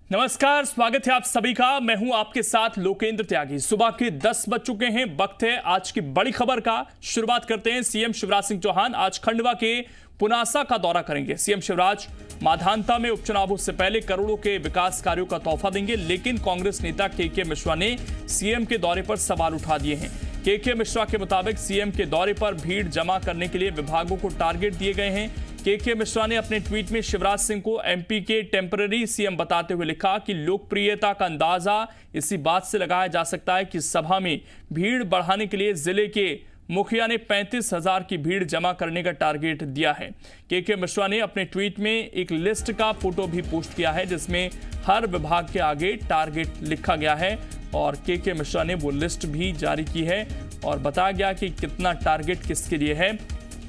नमस्कार, स्वागत है आप सभी का। मैं हूं आपके साथ लोकेंद्र त्यागी। सुबह के 10 बज चुके हैं। वक्त है आज की बड़ी खबर का। शुरुआत करते हैं। सीएम शिवराज सिंह चौहान आज खंडवा के पुनासा का दौरा करेंगे। सीएम शिवराज माधांता में उपचुनावों से पहले करोड़ों के विकास कार्यों का तोहफा देंगे, लेकिन कांग्रेस नेता के मिश्रा ने सीएम के दौरे पर सवाल उठा दिए हैं। के मिश्रा के मुताबिक सीएम के दौरे पर भीड़ जमा करने के लिए विभागों को टारगेट दिए गए हैं। के मिश्रा ने अपने ट्वीट में शिवराज सिंह को एमपी के टेम्पररी सीएम बताते हुए लिखा कि लोकप्रियता का अंदाजा इसी बात से लगाया जा सकता है कि सभा में भीड़ बढ़ाने के लिए जिले के मुखिया ने 35,000 की भीड़ जमा करने का टारगेट दिया है। के मिश्रा ने अपने ट्वीट में एक लिस्ट का फोटो भी पोस्ट किया है, जिसमें हर विभाग के आगे टारगेट लिखा गया है और के मिश्रा ने वो लिस्ट भी जारी की है और बताया गया कि कितना टारगेट किसके लिए है।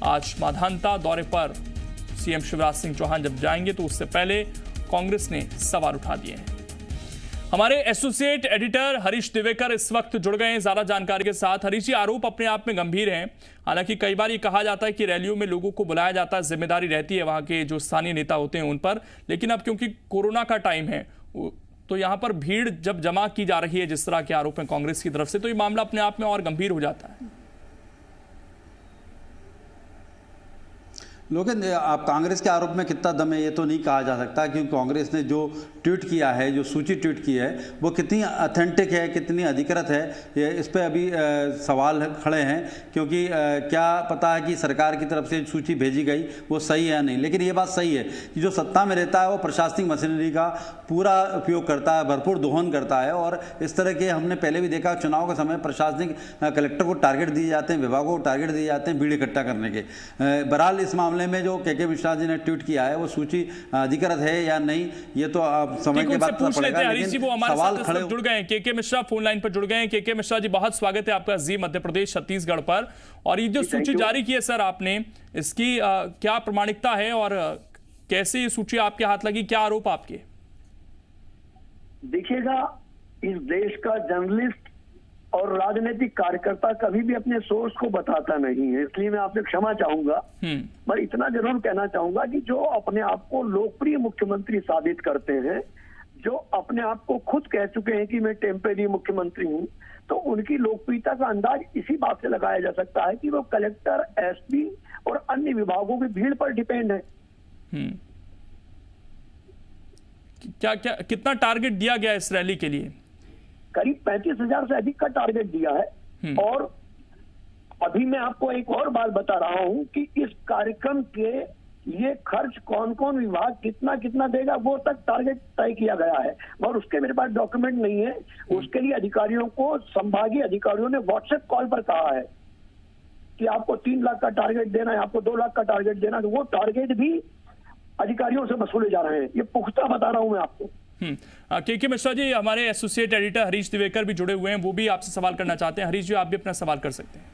आज माधांता दौरे पर सीएम शिवराज सिंह चौहान जब जाएंगे तो उससे पहले कांग्रेस ने सवाल उठा दिए हैं। हमारे एसोसिएट एडिटर हरीश दिवेकर इस वक्त जुड़ गए हैं ज्यादा जानकारी के साथ। हरीश जी, आरोप अपने आप में गंभीर हैं। हालांकि कई बार ये कहा जाता है कि रैलियों में लोगों को बुलाया जाता है, जिम्मेदारी रहती है वहां के जो स्थानीय नेता होते हैं उन पर, लेकिन अब क्योंकि कोरोना का टाइम है तो यहां पर भीड़ जब जमा की जा रही है जिस तरह के आरोप हैं कांग्रेस की तरफ से, तो ये मामला अपने आप में और गंभीर हो जाता है। लेकिन आप कांग्रेस के आरोप में कितना दम है ये तो नहीं कहा जा सकता, क्योंकि कांग्रेस ने जो ट्वीट किया है, जो सूची ट्वीट की है, वो कितनी ऑथेंटिक है, कितनी अधिकृत है, ये इस पर अभी सवाल खड़े हैं। क्योंकि क्या पता है कि सरकार की तरफ से सूची भेजी गई वो सही है या नहीं। लेकिन ये बात सही है कि जो सत्ता में रहता है वो प्रशासनिक मशीनरी का पूरा उपयोग करता है, भरपूर दोहन करता है। और इस तरह के हमने पहले भी देखा, चुनाव के समय प्रशासनिक कलेक्टर को टारगेट दिए जाते हैं, विभागों को टारगेट दिए जाते हैं भीड़ इकट्ठा करने के। बहरहाल इस मामले में जो के मिश्रा जी ने ट्वीट किया है वो सूची अधिकृत है या नहीं, ये तो आप समय के बाद पता पड़ेगा। हरीश जी, वो हमारे साथ खड़े जुड़ गए हैं। के मिश्रा फोन लाइन पर जुड़ गए हैं। के मिश्रा जी, बहुत स्वागत है आपका जी मध्य प्रदेश छत्तीसगढ़ पर। और ये जो सूची जारी की है सर आपने, इसकी क्या प्रामाणिकता है और कैसे ये सूची आपके हाथ लगी, क्या आरोप आपके? देखिएगा, इस देश का जर्नलिस्ट और राजनीतिक कार्यकर्ता कभी भी अपने सोर्स को बताता नहीं है, इसलिए मैं आपसे क्षमा चाहूंगा। मैं इतना जरूर कहना चाहूंगा कि जो अपने आप को लोकप्रिय मुख्यमंत्री साबित करते हैं, जो अपने आप को खुद कह चुके हैं कि मैं टेम्परेरी मुख्यमंत्री हूं, तो उनकी लोकप्रियता का अंदाज इसी बात से लगाया जा सकता है कि वो कलेक्टर, एसपी और अन्य विभागों की भीड़ पर डिपेंड है। कितना टारगेट दिया गया इस रैली के लिए? करीब 35,000 से अधिक का टारगेट दिया है। और अभी मैं आपको एक और बात बता रहा हूं कि इस कार्यक्रम के लिए खर्च कौन कौन विभाग कितना कितना देगा वो तक टारगेट तय किया गया है, और उसके मेरे पास डॉक्यूमेंट नहीं है। उसके लिए अधिकारियों को, संभागीय अधिकारियों ने व्हाट्सएप कॉल पर कहा है कि आपको 3 लाख का टारगेट देना है, आपको 2 लाख का टारगेट देना है, तो वो टारगेट भी अधिकारियों से वसूले जा रहे हैं। ये पुख्ता बता रहा हूं मैं आपको। के मिश्रा जी, हमारे एसोसिएट एडिटर हरीश दिवेकर भी जुड़े हुए हैं, वो भी आपसे सवाल करना चाहते हैं। हरीश जी, आप भी अपना सवाल कर सकते हैं।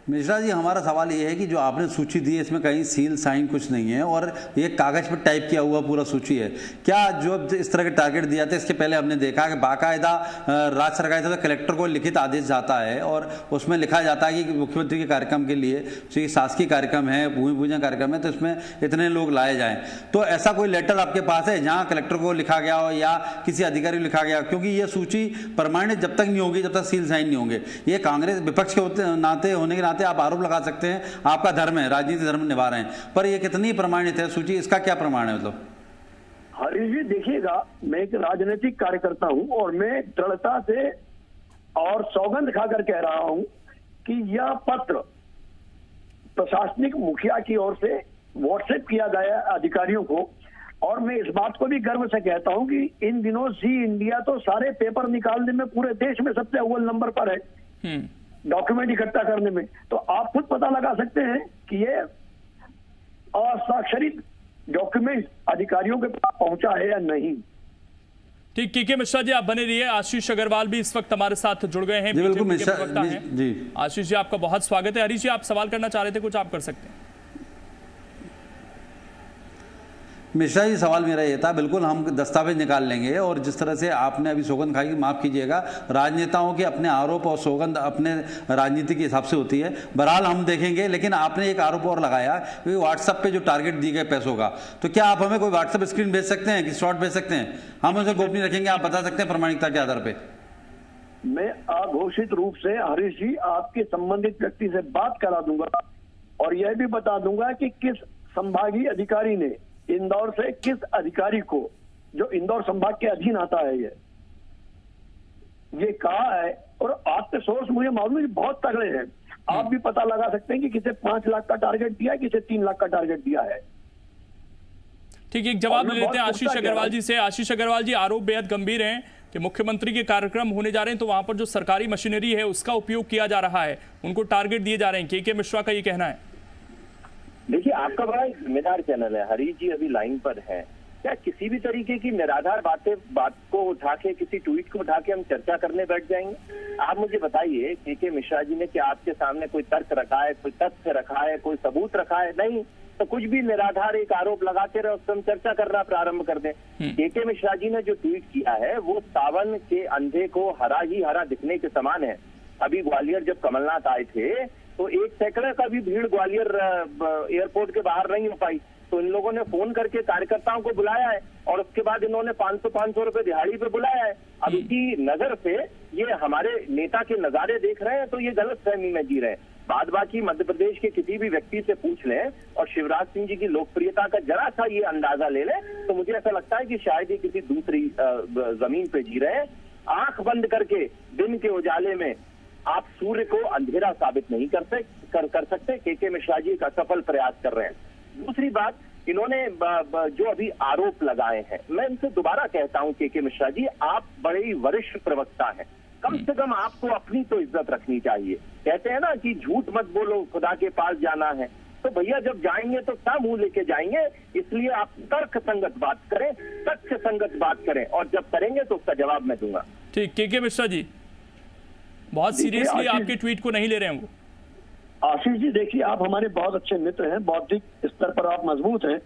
मिश्रा जी, हमारा सवाल ये है कि जो आपने सूची दी है इसमें कहीं सील साइन कुछ नहीं है और ये कागज पर टाइप किया हुआ पूरा सूची है। क्या जो इस तरह के टारगेट दिया था, इसके पहले हमने देखा कि बाकायदा राज्य सरकार से कलेक्टर को लिखित आदेश जाता है और उसमें लिखा जाता है कि मुख्यमंत्री के कार्यक्रम के लिए, शासकीय कार्यक्रम है, भूमि पूजन कार्यक्रम है, तो इसमें इतने लोग लाए जाएं। तो ऐसा कोई लेटर आपके पास है जहाँ कलेक्टर को लिखा गया हो या किसी अधिकारी को लिखा गया? क्योंकि ये सूची प्रमाणित जब तक नहीं होगी, जब तक सील साइन नहीं होंगे। ये कांग्रेस विपक्ष के नाते होने के नाते आप आरोप लगा सकते हैं, आपका धर्म है, राजनीतिक धर्म निभा रहे हैं, पर ये कितनी प्रमाणित है सूची, इसका क्या प्रमाण है? मतलब हरीश जी, देखिएगा, मैं एक राजनीतिक कार्यकर्ता हूं और मैं दृढ़ता से और सौगंध खाकर कह रहा हूं कि यह पत्र प्रशासनिक मुखिया की ओर से व्हाट्सएप किया गया अधिकारियों को। और मैं इस बात को भी गर्व से कहता हूं कि इन दिनों जी इंडिया तो सारे पेपर निकालने में पूरे देश में सबसे अव्वल नंबर पर है, डॉक्यूमेंट इकट्ठा करने में। तो आप खुद पता लगा सकते हैं कि ये अस्वाक्षरित डॉक्यूमेंट अधिकारियों के पास पहुंचा है या नहीं। ठीक, के मिश्रा जी आप बने रहिए। आशीष अग्रवाल भी इस वक्त हमारे साथ जुड़ गए हैं। बिल्कुल मिश्रा जी, आशीष जी आपका बहुत स्वागत है। हरीश जी, आप सवाल करना चाह रहे थे, कुछ आप कर सकते हैं। मिश्रा जी, सवाल मेरा ये था, बिल्कुल हम दस्तावेज निकाल लेंगे और जिस तरह से आपने अभी सौगंध खाई, माफ़ कीजिएगा, राजनेताओं के अपने आरोप और सौगंध अपने राजनीति के हिसाब से होती है, बहरहाल हम देखेंगे। लेकिन आपने एक आरोप और लगाया कि व्हाट्सएप पे जो टारगेट दिए गए पैसों का, तो क्या आप हमें कोई व्हाट्सएप स्क्रीन भेज सकते हैं कि शॉर्ट भेज सकते हैं? हम उसे गोपनीय रखेंगे, आप बता सकते हैं प्रमाणिकता के आधार पर। मैं अघोषित रूप से हरीश जी आपके संबंधित व्यक्ति से बात करा दूंगा और यह भी बता दूंगा कि किस संभागीय अधिकारी ने इंदौर से किस अधिकारी को, जो इंदौर संभाग के अधीन आता है, ये कहा है। और आपके सोर्स मुझे मालूम है बहुत तगड़े हैं, आप भी पता लगा सकते हैं कि किसे 5 लाख का टारगेट दिया है, किसे 3 लाख का टारगेट दिया है। ठीक है, एक जवाब ले लेते हैं आशीष अग्रवाल जी से। आशीष अग्रवाल जी, आरोप बेहद गंभीर हैं कि मुख्यमंत्री के कार्यक्रम होने जा रहे हैं तो वहां पर जो सरकारी मशीनरी है उसका उपयोग किया जा रहा है, उनको टारगेट दिए जा रहे हैं। के मिश्रा का ये कहना है। देखिए, आपका बड़ा एक जिम्मेदार चैनल है, हरीश जी अभी लाइन पर है। क्या किसी भी तरीके की निराधार बात को उठा के, किसी ट्वीट को उठा के हम चर्चा करने बैठ जाएंगे? आप मुझे बताइए, के मिश्रा जी ने क्या आपके सामने कोई तर्क रखा है, कोई तथ्य रखा है, कोई सबूत रखा है? नहीं, तो कुछ भी निराधार एक आरोप लगाते रहे, उससे हम चर्चा करना प्रारंभ कर दें। के मिश्रा जी ने जो ट्वीट किया है वो सावन के अंधे को हरा ही हरा दिखने के समान है। अभी ग्वालियर जब कमलनाथ आए थे तो 1 सैकड़े का भी भीड़ ग्वालियर एयरपोर्ट के बाहर नहीं हो पाई, तो इन लोगों ने फोन करके कार्यकर्ताओं को बुलाया है और उसके बाद इन्होंने 500 रुपए दिहाड़ी पे बुलाया है। अब इसी नजर से ये हमारे नेता के नजारे देख रहे हैं तो ये गलत फहमी में जी रहे हैं। बाद बाकी मध्य प्रदेश के किसी भी व्यक्ति से पूछ लें और शिवराज सिंह जी की लोकप्रियता का जरा सा ये अंदाजा ले लें तो मुझे ऐसा लगता है कि शायद ये किसी दूसरी जमीन पे जी रहे हैं। आंख बंद करके दिन के उजाले में आप सूर्य को अंधेरा साबित नहीं कर सकते। के मिश्रा जी एक असफल प्रयास कर रहे हैं। दूसरी बात, इन्होंने जो अभी आरोप लगाए हैं, मैं इनसे दोबारा कहता हूं के मिश्रा जी, आप बड़े ही वरिष्ठ प्रवक्ता हैं, कम से कम आपको अपनी तो इज्जत रखनी चाहिए। कहते हैं ना कि झूठ मत बोलो, खुदा के पास जाना है, तो भैया जब जाएंगे तो क्या मुंह लेके जाएंगे? इसलिए आप तर्क संगत बात करें, तथ्य संगत बात करें और जब करेंगे तो उसका जवाब मैं दूंगा। ठीक, के मिश्रा जी बहुत सीरियसली आपके ट्वीट को नहीं ले रहे हैं वो। आशीष जी, देखिए, आप हमारे बहुत अच्छे मित्र हैं, बौद्धिक स्तर पर आप मजबूत हैं।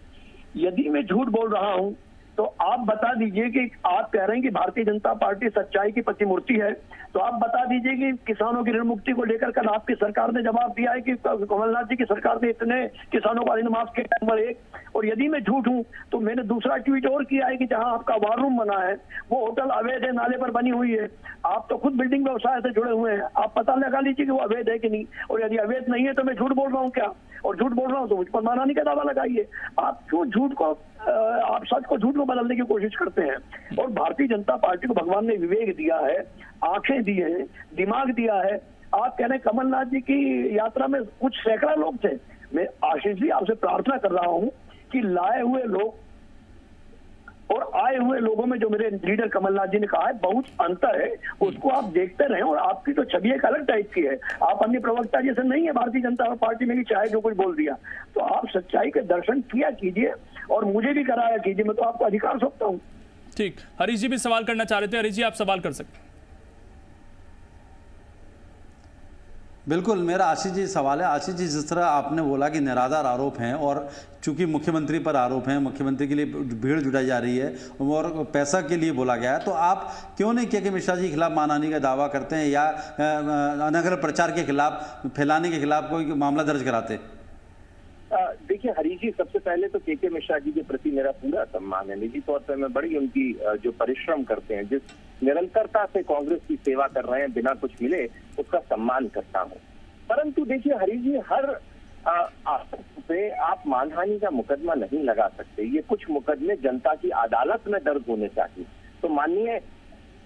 यदि मैं झूठ बोल रहा हूं तो आप बता दीजिए कि आप कह रहे हैं कि भारतीय जनता पार्टी सच्चाई की प्रतिमूर्ति है, तो आप बता दीजिए कि किसानों की ऋण मुक्ति को लेकर कल आपकी सरकार ने जवाब दिया है कि कमलनाथ जी की सरकार ने इतने किसानों का ऋण माफ किया, नंबर 1। और यदि मैं झूठ हूं तो मैंने दूसरा ट्वीट और किया है कि जहां आपका वार रूम बना है वो होटल अवैध है, नाले पर बनी हुई है। आप तो खुद बिल्डिंग व्यवसाय से जुड़े हुए हैं, आप पता लगा लीजिए कि वो अवैध है कि नहीं, और यदि अवैध नहीं है तो मैं झूठ बोल रहा हूँ क्या? और झूठ बोल रहा हूँ तो मुझ पर मानहानि का दावा लगाइए। आप क्यों आप सच को झूठ को बदलने की कोशिश करते हैं? और भारतीय जनता पार्टी को भगवान ने विवेक दिया है, आंखें दी है, दिमाग दिया है। आप कह रहे हैं कमलनाथ जी की यात्रा में कुछ सैकड़ा लोग थे। मैं आशीष जी आपसे प्रार्थना कर रहा हूं कि लाए हुए लोग और आए हुए लोगों में जो मेरे लीडर कमलनाथ जी ने कहा है बहुत अंतर है, उसको आप देखते रहें। और आपकी तो छवि एक अलग टाइप की है, आप अन्य प्रवक्ता जैसे नहीं है भारतीय जनता पार्टी में कि चाहे जो कुछ बोल दिया। तो आप सच्चाई के दर्शन किया कीजिए और मुझे भी कराया कीजिए, मैं तो आपको अधिकार सौंपता हूँ। ठीक, हरीश जी भी सवाल करना चाह रहे थे। हरीश जी, आप सवाल कर सकते हैं। बिल्कुल, मेरा आशीष जी सवाल है। आशीष जी, जिस तरह आपने बोला कि निराधार आरोप हैं और चूंकि मुख्यमंत्री पर आरोप हैं, मुख्यमंत्री के लिए भीड़ जुटाई जा रही है और पैसा के लिए बोला गया है, तो आप क्यों नहीं के मिश्रा जी के खिलाफ मानहानि का दावा करते हैं या अनगढ़ प्रचार के खिलाफ, फैलाने के खिलाफ कोई मामला दर्ज कराते? देखिए हरीश जी, सबसे पहले तो के मिश्रा जी के प्रति मेरा पूरा सम्मान है। निजी तौर पर मैं बड़ी उनकी जो परिश्रम करते हैं, जिस निरंतरता से कांग्रेस की सेवा कर रहे हैं बिना कुछ मिले, उसका सम्मान करता हूं। परंतु देखिए हरीश जी, हर आरोप पे आप मानहानि का मुकदमा नहीं लगा सकते। ये कुछ मुकदमे जनता की अदालत में दर्ज होने चाहिए। तो माननीय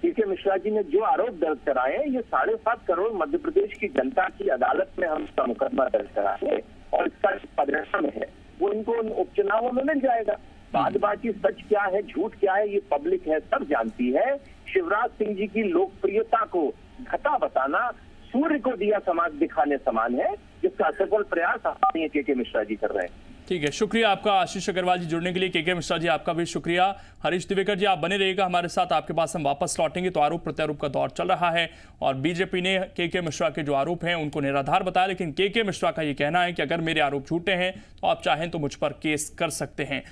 के मिश्रा जी ने जो आरोप दर्ज कराए हैं, ये 7.5 करोड़ मध्य प्रदेश की जनता की अदालत में हम इसका मुकदमा दर्ज कराएंगे और इसका परिणाम है वो इनको उपचुनावों में मिल जाएगा। बाद बाकी सच क्या है, झूठ क्या है, ये पब्लिक है, सब जानती है। शिवराज सिंह जी की लोकप्रियता को घटा बताना सूर्य को दिया समाज दिखाने समान है, जिसका सफल प्रयास आदरणीय के मिश्रा जी कर रहे हैं। ठीक है, शुक्रिया आपका आशीष अग्रवाल जी जुड़ने के लिए। के मिश्रा जी, आपका भी शुक्रिया। हरीश दिवेकर जी, आप बने रहिएगा हमारे साथ, आपके पास हम वापस लौटेंगे। तो आरोप प्रत्यारोप का दौर चल रहा है और बीजेपी ने के मिश्रा के जो आरोप हैं उनको निराधार बताया, लेकिन के मिश्रा का ये कहना है कि अगर मेरे आरोप झूठे हैं तो आप चाहें तो मुझ पर केस कर सकते हैं।